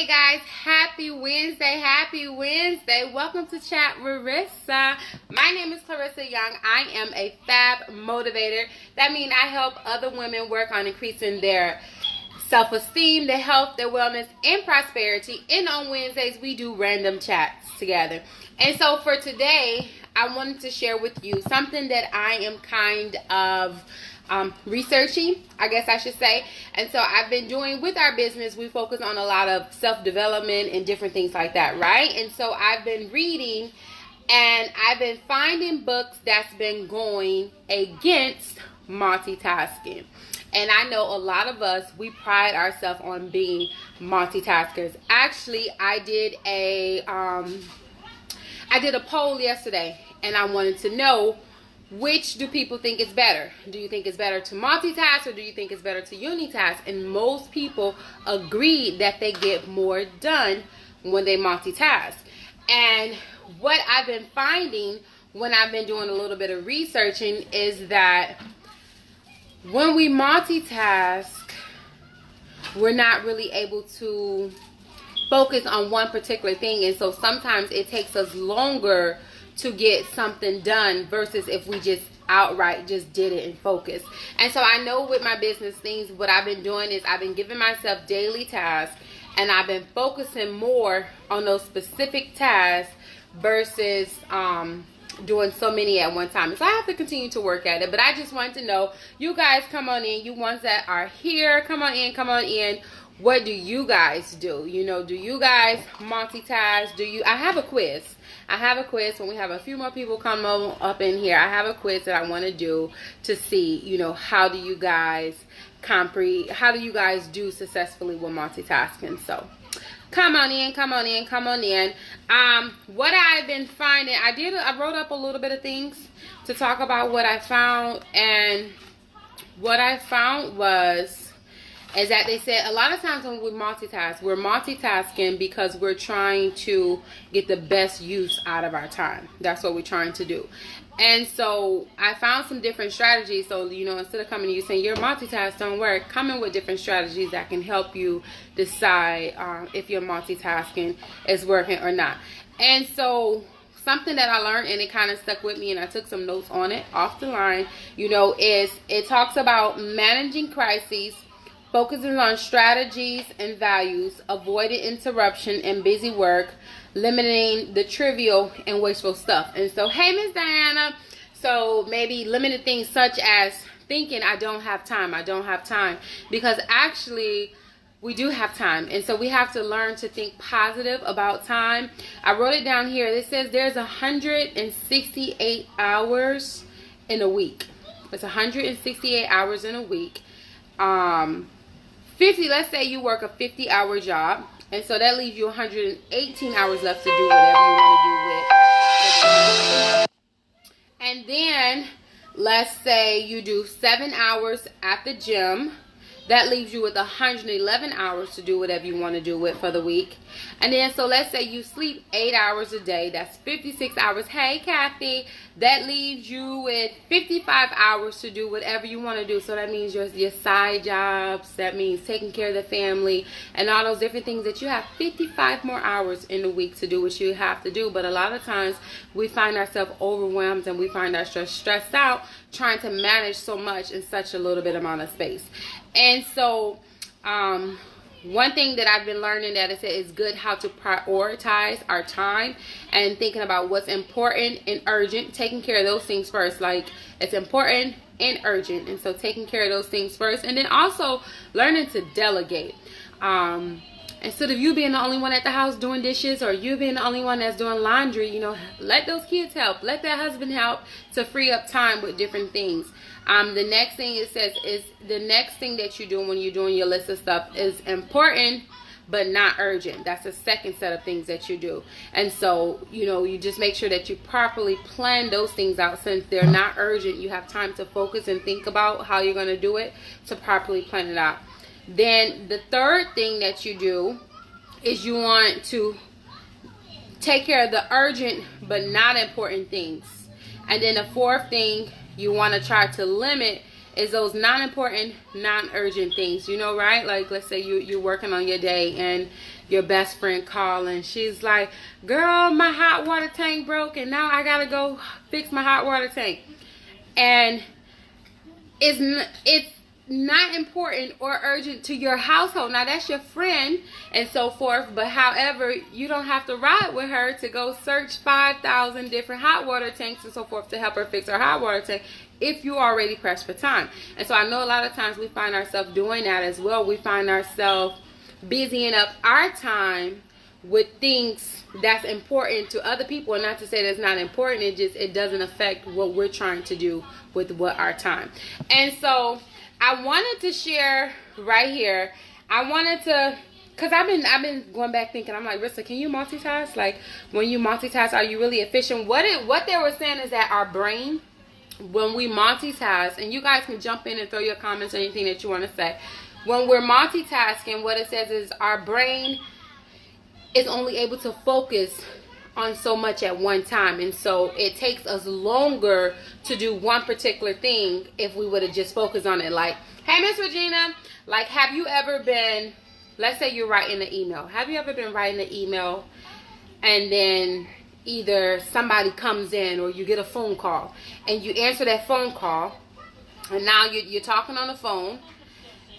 Hey guys, happy Wednesday, happy Wednesday. Welcome to Chat with Rissa. My name is Clarissa Young. I am a fab motivator. That means I help other women work on increasing their self-esteem, their health, their wellness, and prosperity. And on Wednesdays, we do random chats together. And so for today, I wanted to share with you something that I am kind of researching, I guess I should say. And so I've been doing with our business, we focus on a lot of self-development and different things like that, right? And so I've been reading and I've been finding books that's been going against multitasking. And I know a lot of us, we pride ourselves on being multitaskers. Actually, I did a poll yesterday, and I wanted to know, which do people think is better? Do you think it's better to multitask, or do you think it's better to unitask? And most people agreed that they get more done when they multitask. And what I've been finding when I've been doing a little bit of researching is that when we multitask, we're not really able to focus on one particular thing. And so sometimes it takes us longer to get something done versus if we just outright just did it and focus. And so I know with my business things, what I've been doing is I've been giving myself daily tasks, and I've been focusing more on those specific tasks versus doing so many at one time. So I have to continue to work at it. But I just wanted to know, you guys come on in, you ones that are here, come on in, come on in. What do you guys do? You know, do you guys multitask? I have a quiz. I have a quiz when we have a few more people come up in here. I have a quiz that I want to do to see, you know, how do you guys do successfully with multitasking. So come on in, come on in, come on in. What I've been finding, I wrote up a little bit of things to talk about what I found, and what I found is that they said a lot of times when we multitask, we're multitasking because we're trying to get the best use out of our time. That's what we're trying to do. And so I found some different strategies. So, you know, instead of coming to you saying your multitask don't work, come in with different strategies that can help you decide if your multitasking is working or not. And so something that I learned, and it kind of stuck with me, and I took some notes on it off the line, you know, is it talks about managing crises, focusing on strategies and values, avoiding interruption and busy work, limiting the trivial and wasteful stuff. And so, hey, Miss Diana, so maybe limited things such as thinking, I don't have time, because actually we do have time. And so we have to learn to think positive about time. I wrote it down here. It says there's 168 hours in a week. It's 168 hours in a week. 50, let's say you work a 50-hour job, and so that leaves you 118 hours left to do whatever you want to do with. And then let's say you do 7 hours at the gym. That leaves you with 111 hours to do whatever you want to do with for the week. And then, so let's say you sleep 8 hours a day. That's 56 hours. Hey, Kathy. That leaves you with 55 hours to do whatever you want to do. So that means your side jobs. That means taking care of the family and all those different things that you have 55 more hours in a week to do what you have to do. But a lot of times we find ourselves overwhelmed, and we find ourselves stressed out trying to manage so much in such a little bit amount of space. And so one thing that I've been learning that it said is good how to prioritize our time, and thinking about what's important and urgent, taking care of those things first. Like, it's important and urgent, and so taking care of those things first. And then also learning to delegate. Instead of you being the only one at the house doing dishes, or you being the only one that's doing laundry, you know, let those kids help. Let that husband help to free up time with different things. The next thing it says is the next thing that you do when you're doing your list of stuff is important but not urgent. That's the second set of things that you do. And so, you know, you just make sure that you properly plan those things out. Since they're not urgent, you have time to focus and think about how you're going to do it, to properly plan it out. Then the third thing that you do is you want to take care of the urgent but not important things. And then the fourth thing you want to try to limit is those non-important, non-urgent things, you know, right? Like, let's say you're working on your day and your best friend calls and she's like, girl, my hot water tank broke and now I gotta go fix my hot water tank. And it's not important or urgent to your household. Now, that's your friend and so forth, but however, you don't have to ride with her to go search 5,000 different hot water tanks and so forth to help her fix her hot water tank if you already pressed for time. And so I know a lot of times we find ourselves doing that as well. We find ourselves busying up our time with things that's important to other people, and not to say that's not important, it doesn't affect what we're trying to do with our time. And so I wanted to share right here, because I've been going back thinking, I'm like, Rissa, can you multitask? Like, when you multitask, are you really efficient? What they were saying is that our brain, when we multitask, and you guys can jump in and throw your comments or anything that you want to say. When we're multitasking, what it says is our brain is only able to focus on so much at one time, and so it takes us longer to do one particular thing if we would have just focused on it. Like, hey, Miss Regina, like, have you ever been, let's say you're writing an email. Have you ever been writing an email and then either somebody comes in or you get a phone call and you answer that phone call, and now you're talking on the phone,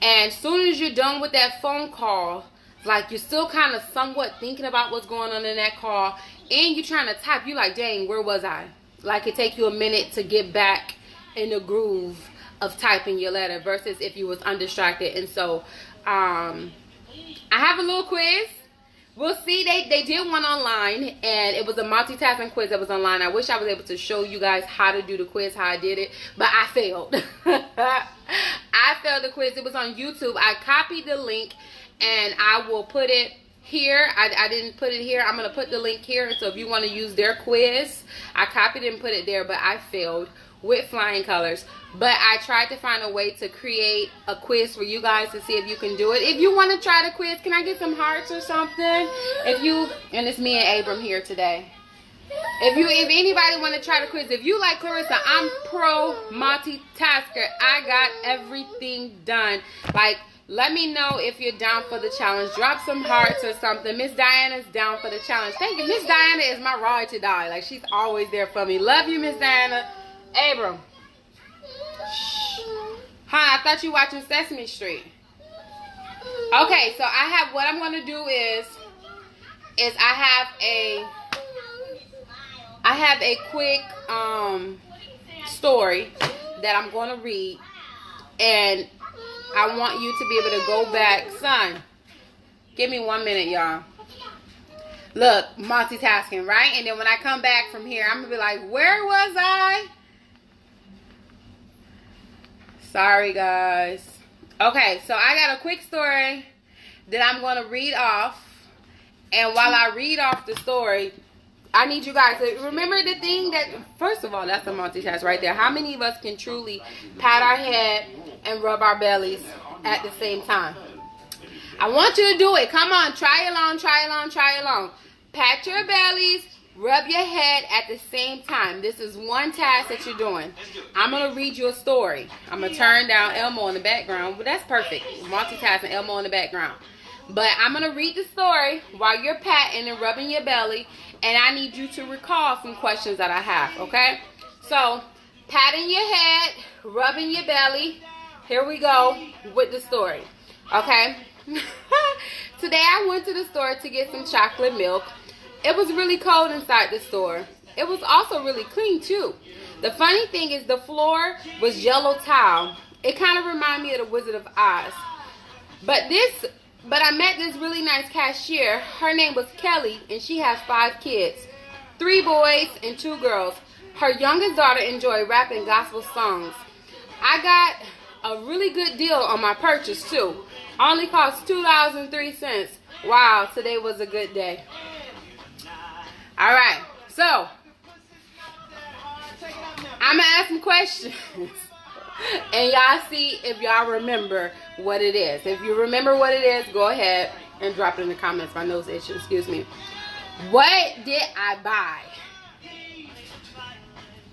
and as soon as you're done with that phone call, like, you're still kind of somewhat thinking about what's going on in that call, and you're trying to type. You're like, dang, where was I? Like, it takes you a minute to get back in the groove of typing your letter versus if you was undistracted. And so I have a little quiz. We'll see. They did one online, and it was a multitasking quiz that was online. I wish I was able to show you guys how to do the quiz, how I did it, but I failed. I failed the quiz. It was on YouTube. I copied the link, and I will put it here. I didn't put it here. I'm going to put the link here. So if you want to use their quiz, I copied it and put it there, but I failed with flying colors. But I tried to find a way to create a quiz for you guys to see if you can do it. If you want to try the quiz, can I get some hearts or something? And it's me and Abram here today. If anybody want to try the quiz, if you like Clarissa, I'm pro multitasker. I got everything done. Like, let me know if you're down for the challenge. Drop some hearts or something. Miss Diana's down for the challenge. Thank you. Miss Diana is my ride to die. Like, she's always there for me. Love you, Miss Diana. Abram. Shh. Huh, I thought you were watching Sesame Street. Okay, so what I'm going to do is I have a quick story that I'm going to read, and I want you to be able to go back. Son, give me 1 minute, y'all. Look, multitasking, right? And then when I come back from here, I'm going to be like, where was I? Sorry, guys. Okay, so I got a quick story that I'm going to read off. And while I read off the story, I need you guys to remember the thing that, first of all, that's a multitask right there. How many of us can truly pat our head and rub our bellies at the same time? I want you to do it. Come on, try along, try along, try along. Pat your bellies, rub your head at the same time. This is one task that you're doing. I'm going to read you a story. I'm going to turn down Elmo in the background. Well, that's perfect. Multitasking, Elmo in the background. But I'm going to read the story while you're patting and rubbing your belly. And I need you to recall some questions that I have, okay? So, patting your head, rubbing your belly. Here we go with the story, okay? Today I went to the store to get some chocolate milk. It was really cold inside the store. It was also really clean too. The funny thing is the floor was yellow tile. It kind of reminded me of the Wizard of Oz. But I met this really nice cashier. Her name was Kelly, and she has 5 kids, 3 boys and 2 girls. Her youngest daughter enjoyed rapping gospel songs. I got a really good deal on my purchase too. Only cost $2.03. Wow, today was a good day. All right, so I'm gonna ask some questions, and y'all see if y'all remember what it is. If you remember what it is, go ahead and drop it in the comments. My nose itching, excuse me. What did I buy?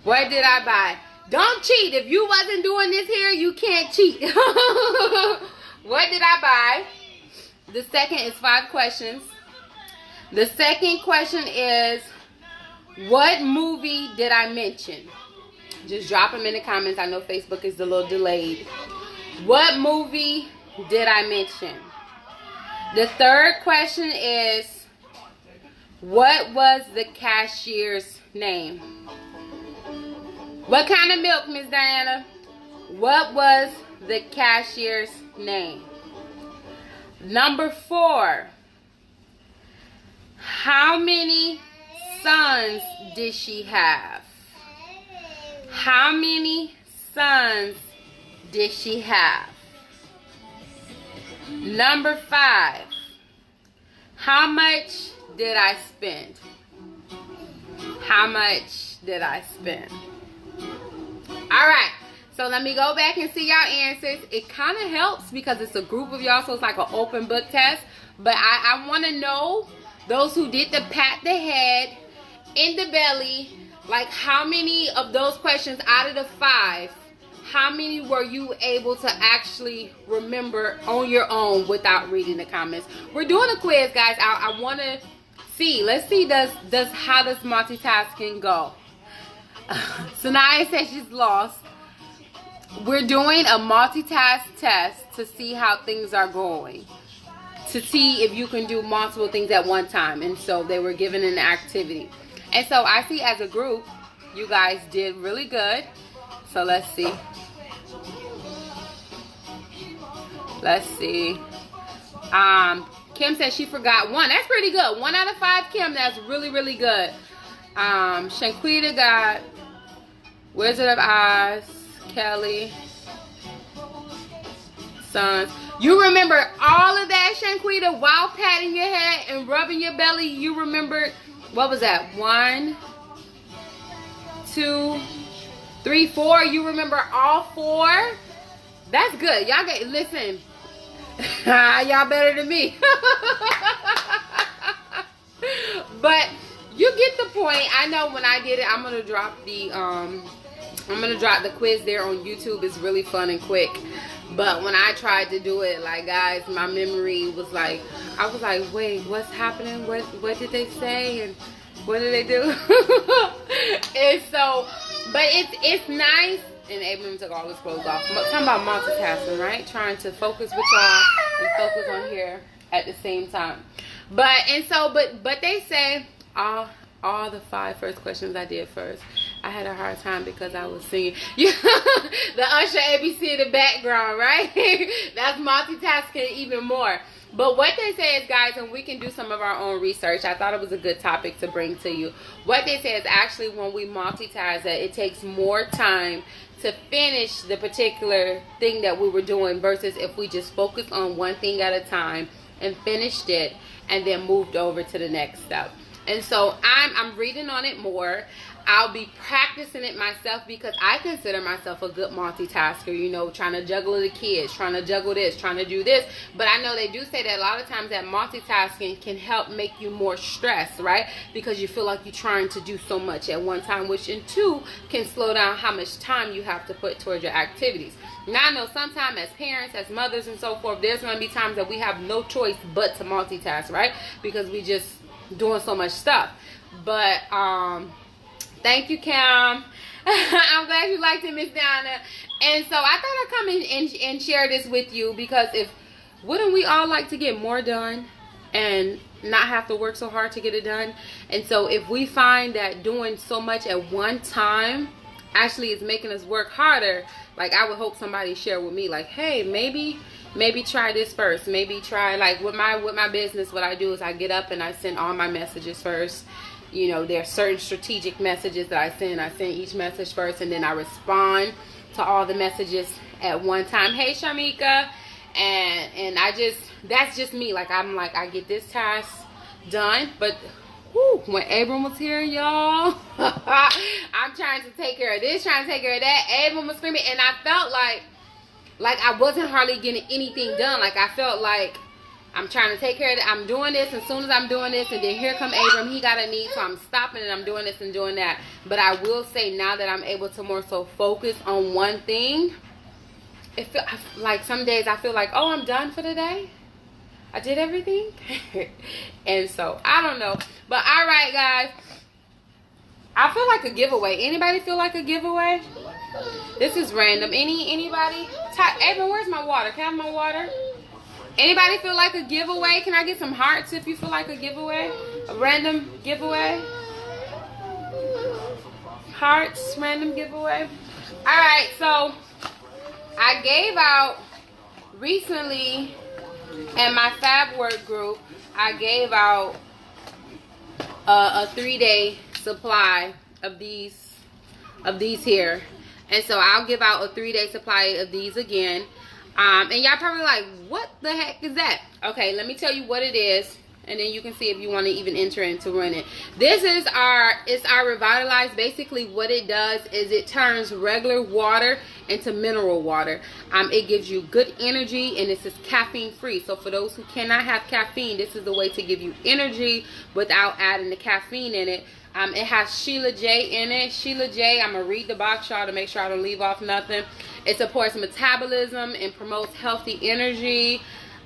What did I buy? Don't cheat. If you wasn't doing this here, you can't cheat. What did I buy? The second is 5 questions. The second question is, what movie did I mention? Just drop them in the comments. I know Facebook is a little delayed. What movie did I mention? The third question is, what was the cashier's name? What kind of milk, Miss Diana? What was the cashier's name? Number 4. How many sons did she have? How many sons did she have? Number 5. How much did I spend? How much did I spend? Alright, so let me go back and see y'all answers. It kind of helps because it's a group of y'all, so it's like an open book test. But I want to know, those who did the pat the head, in the belly, like how many of those questions out of the 5, how many were you able to actually remember on your own without reading the comments? We're doing a quiz, guys. I want to see. Let's see, how does multitasking go? Sanaya says she's lost. We're doing a multitask test to see how things are going, to see if you can do multiple things at one time. And so they were given an activity. And so I see as a group, you guys did really good. So let's see. Let's see. Kim says she forgot 1. That's pretty good. 1 out of 5, Kim. That's really, really good. Shanquita got Wizard of Oz, Kelly, Sons. You remember all of that, Shanquita, while patting your head and rubbing your belly. You remembered, what was that? 1, 2, 3, 4. You remember all 4? That's good. Y'all get, listen. Y'all better than me. But you get the point. I know when I did it, I'm gonna drop the quiz there on YouTube. It's really fun and quick. But when I tried to do it, like, guys, my memory was like, I was like, wait, what's happening? What did they say? And what did they do? And so, but it's nice. And Abram took all his clothes off. Talking about multitasking, right? Trying to focus with y'all and focus on here at the same time. But they say all the 5 first questions I did first. I had a hard time because I was singing. The Usher ABC in the background, right? That's multitasking even more. But what they say is, guys, and we can do some of our own research. I thought it was a good topic to bring to you. What they say is actually when we multitask, that it takes more time to finish the particular thing that we were doing versus if we just focus on one thing at a time and finished it and then moved over to the next step. And so I'm reading on it more. I'll be practicing it myself because I consider myself a good multitasker, you know, trying to juggle the kids, trying to juggle this, trying to do this. But I know they do say that a lot of times that multitasking can help make you more stressed, right? Because you feel like you're trying to do so much at one time, which in 2 can slow down how much time you have to put towards your activities. Now I know sometimes as parents, as mothers and so forth, there's going to be times that we have no choice but to multitask, right? Because we just doing so much stuff. But thank you, Cam. I'm glad you liked it, Miss Donna. And so I thought I'd come in and share this with you because wouldn't we all like to get more done and not have to work so hard to get it done? And so if we find that doing so much at one time actually is making us work harder, like I would hope somebody share with me, like, hey, maybe try this first. Maybe try, like with my business, what I do is I get up and I send all my messages first. You know, there are certain strategic messages that I send. I send each message first and then I respond to all the messages at one time. Hey, Shamika. And that's just me. Like, I get this task done. But whew, when Abram was here, y'all, I'm trying to take care of this, trying to take care of that. Abram was screaming and I felt like I wasn't hardly getting anything done. Like I felt like I'm trying to take care of it. I'm doing this as soon as I'm doing this, and then here come Abram. He got a need, so I'm stopping and I'm doing this and doing that. But I will say, now that I'm able to more so focus on one thing, it feel like some days I feel like, oh, I'm done for the day. I did everything. And so I don't know. But all right, guys. I feel like a giveaway. Anybody feel like a giveaway? This is random. Anybody? Abram, where's my water? Can I have my water? Anybody feel like a giveaway? Can I get some hearts if you feel like a giveaway? A random giveaway? Hearts, random giveaway. Alright, so I gave out recently in my Fab Work group, I gave out a 3-day supply of these here. And so I'll give out a 3-day supply of these again. And y'all probably like, what the heck is that? Okay, let me tell you what it is, and then you can see if you want to even enter into run it. This is our Revitalize. Basically what it does is it turns regular water into mineral water. It gives you good energy, and this is caffeine free. So for those who cannot have caffeine, this is the way to give you energy without adding the caffeine in it. It has Sheila J in it. Sheila J, I'm going to read the box, y'all, to make sure I don't leave off nothing. It supports metabolism and promotes healthy energy.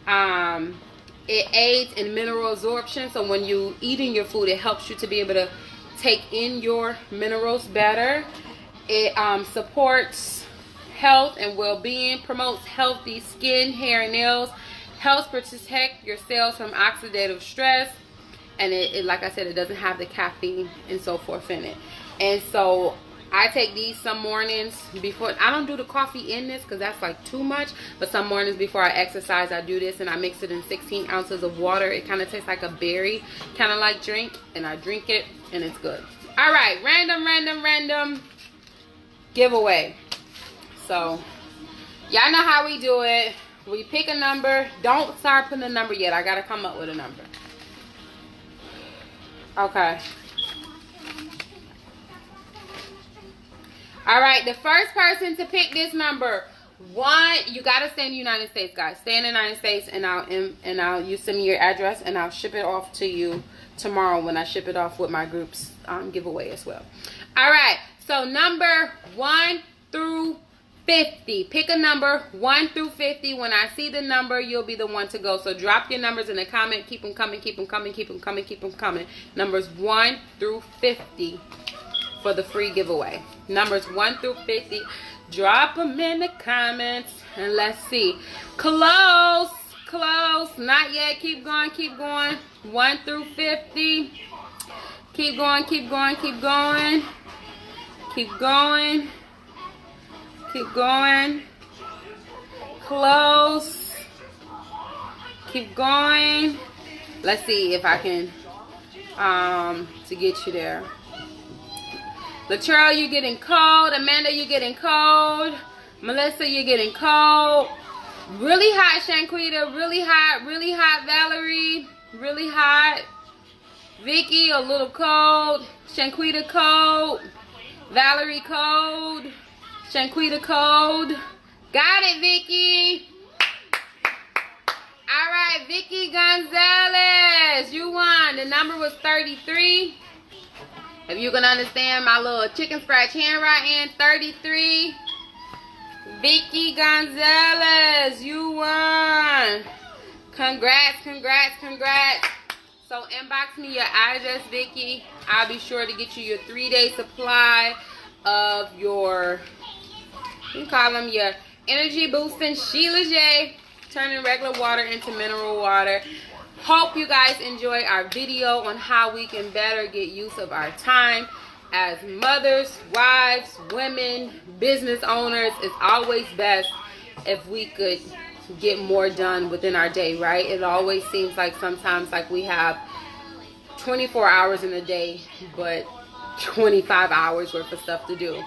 It aids in mineral absorption. So when you eating your food, it helps you to be able to take in your minerals better. It supports health and well-being, promotes healthy skin, hair, and nails, helps protect your cells from oxidative stress. And it, like I said, it doesn't have the caffeine and so forth in it. And so I take these some mornings before. I don't do the coffee in this because that's like too much. But some mornings before I exercise, I do this, and I mix it in 16 ounces of water. It kind of tastes like a berry kind of like drink. And I drink it, and it's good. All right, random giveaway. So y'all know how we do it. We pick a number. Don't start putting a number yet. I got to come up with a number. Okay. All right, the first person to pick this number, you gotta stay in the United States, guys. Stay in the United States, and you send me your address, and I'll ship it off to you tomorrow when I ship it off with my group's giveaway as well. All right, so number 1 through 50. Pick a number 1 through 50. When I see the number, you'll be the one to go. So drop your numbers in the comment. Keep them coming, keep them coming, keep them coming, keep them coming. Numbers 1 through 50 for the free giveaway. Numbers 1 through 50. Drop them in the comments, and let's see. Close. Not yet. Keep going, keep going. 1 through 50. Keep going, keep going, keep going. Keep going. Keep going. Close. Keep going. Let's see if I can to get you there. Latrell, you're getting cold. Amanda, you're getting cold. Melissa, you're getting cold. Really hot, Shanquita. Really hot, Valerie. Really hot. Vicky, a little cold. Shanquita, cold. Valerie, cold. Shanquita, cold. Got it, Vicky. All right, Vicky Gonzalez, you won. The number was 33. If you can understand my little chicken scratch handwriting, 33. Vicky Gonzalez, you won. Congrats. So inbox me your address, Vicky. I'll be sure to get you your 3-day supply of your, you can call them your energy boosting Sheila J, turning regular water into mineral water. Hope you guys enjoy our video on how we can better get use of our time as mothers, wives, women, business owners. It's always best if we could get more done within our day, right? It always seems like sometimes like we have 24 hours in a day, but 25 hours worth of stuff to do.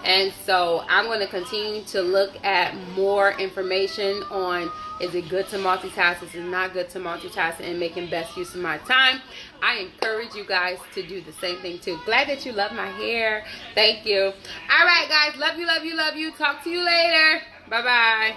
And so I'm going to continue to look at more information on, is it good to multitask, is it not good to multitask, and making best use of my time. I encourage you guys to do the same thing too. Glad that you love my hair. Thank you. All right, guys. Love you. Talk to you later. Bye-bye.